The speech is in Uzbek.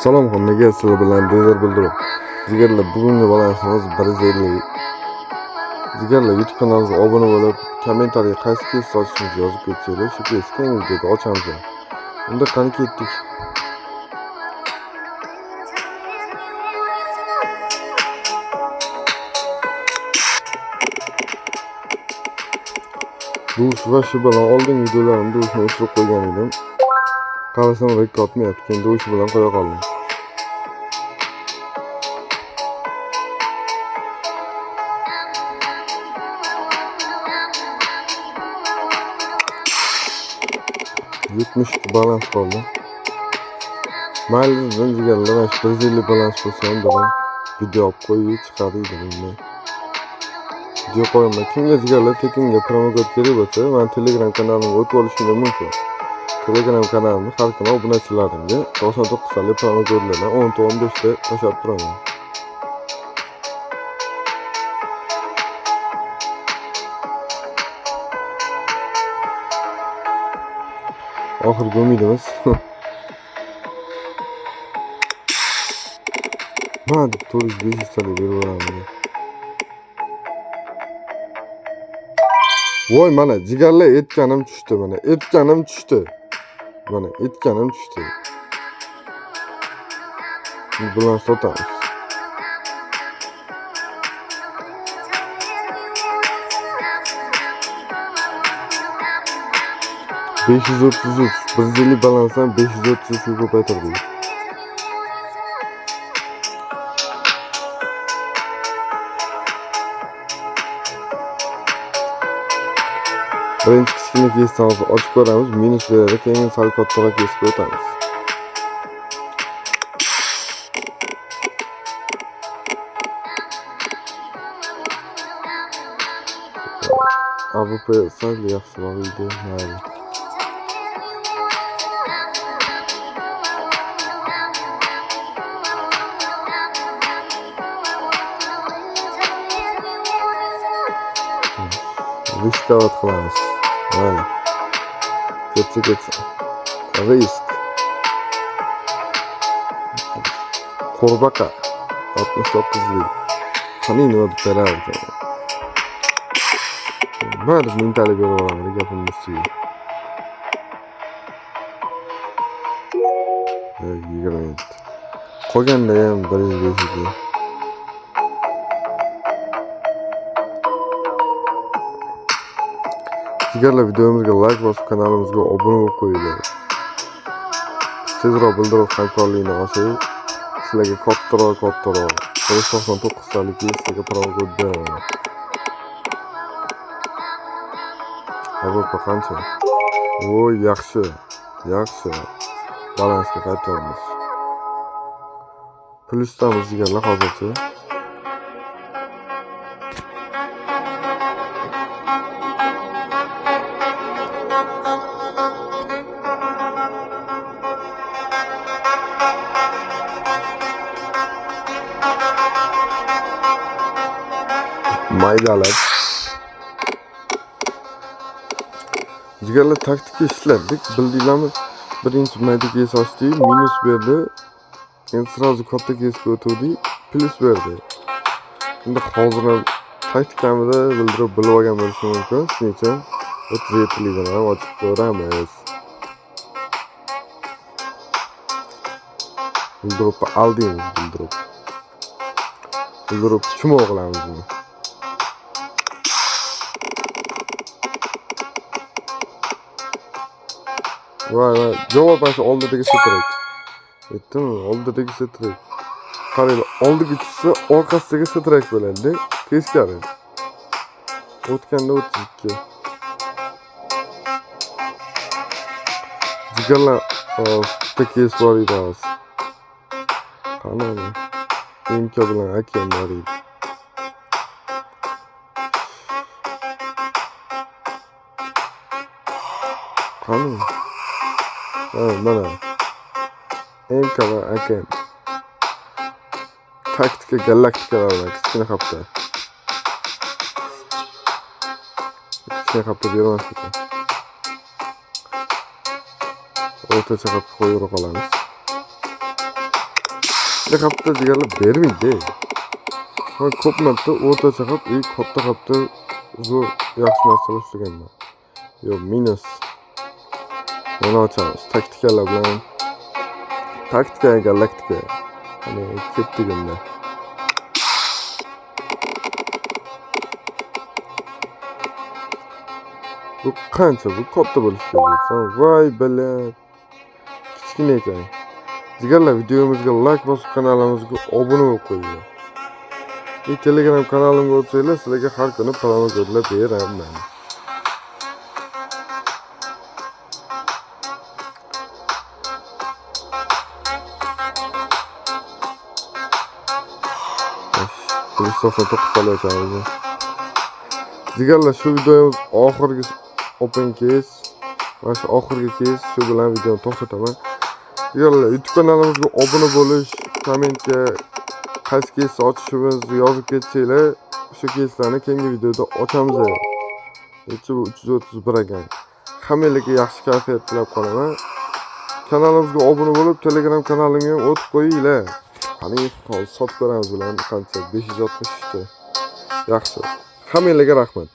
Salom hammaga, sizlar bilan Dezar Bildirov. Jigarlar, bugungi balansimiz 150. Jigarlar, YouTube kanalimizga obuna bo'lib, kommentariya qaysi kes sochishingizni yozib ketsangiz, shu kesni keyingi videoda ochamiz. Unda qani ketdik. Dush va shu bilan oldingi videolarimda dushni o'chirib qo'ygan edim. Qarasam rekord otmayapti, keyin dush bilan qo'ya qoldim. Balans qoldi. Mayli, jigarlar, mana shu 150 balans bo'lsa ham dedim, video olib qo'yib chiqadi dedim. Video qo'yaman. Kimga jigarlar tekinga promokod kerak bo'lsa, men Telegram kanalimga o'tib olishingiz mumkin. Telegram kanalimni har kuni obunachilarimga 99 sonlik promokodlardan 10 ta 15 ta tashab turaman. Oxirgi umidimiz. Mana deb 400 sonlik berib olaman. Voy, mana jigarlar etganim tushdi, mana etganim tushdi. Mana etganim tushdi. Bularni sotamiz. $533, 150 balansdan 533 ga ko'paytirdik. Birinchi kichkina kesdan ochib ko'ramiz, minus beradi, keyin sal kattaroq kesga o'tamiz. AWP sal yaxshiroq edi. Mayli. Riskovat qilamiz. Mayli. Ketsa. Risk. Qurbaqa 69lik. Qani nima deb berardi? Bari mintalik berib olaman, gapimni ustiga. 20. Qolganda ham 105 edi. Jigarlar, videomizga like bosib, kanalimizga obuna bo'lib qo'yinglar. Tezroq bildirib hamkorlikni olsangiz, sizlarga kattaroq 199 sonlik sizlarga promokod beraman. AWP qancha? Voy, yaxshi. Balansga qaytamiz. Plusdamiz jigarlar hozircha. Maydalar. Jigarlar, taktika ishladik. Bildinglarmi? Birinchi mayda kes ochdik, minus berdi. Keyin srazu katta kesga o'tdik, plus berdi. Endi hozir ham taktikamizda bildirib bilib olgan bo'lishi mumkin. Shuning uchun 37likni ham ochib ko'ramiz. Bildirib aldingiz, bildirib chumo qilamiz buni. Vay, javob mana shu oldidagi setrak. Aytdim, oldidagi setrak. Qaranglar, oldigisi orqasidagi setrak bo'ladi. Teskari. O'tganda 32. Jigarlar, bitta kes bor edi hozir. Qani? Imko bilan akam bor edi. Qani? Mana MK va akam taktika galaktikalar kichkina hafta bermasdik. o'rtacha qilib qo'yib qolamiz. kichik qopda deganlar bermaydi. Men ko'p marta o'rtacha qop, katta qopda zo'r yaxshi narsalar ushlaganman. Yo'q, minus. Mana ochamiz taktikalar bilan. Taktika galaktika. Hani ketdik unda. Bu qancha? Bu katta bo'lishi kerak. Voy bilan. Kichkina ekan. Jigarlar, videomizga like bosib, kanalimizga obuna bo'lib qo'yinglar. Telegram kanalimga o'tsanglar, sizlarga har kuni palonozorlar beraman. Kristofni to'qib qolyapmiz. Jigarlar, shu videomiz oxirgi open case. Mana shu oxirgi case, shu bilan videoni to'xtataman. Jigarlar, YouTube kanalimizga obuna bo'lish, kommentga qaysi case ochishimizni yozib ketsanglar, shu caselarni keyingi videoda ochamiz. Necha bu 331 ekan. Hammangizga yaxshi kayfiyat tilab qolaman. Kanalimizga obuna bo'lib, Telegram kanalimga ham o'tib qo'yinglar. Qani, hozir sotib ko'ramiz bilan qancha 560 ta. Yaxshi. Hammangizga rahmat.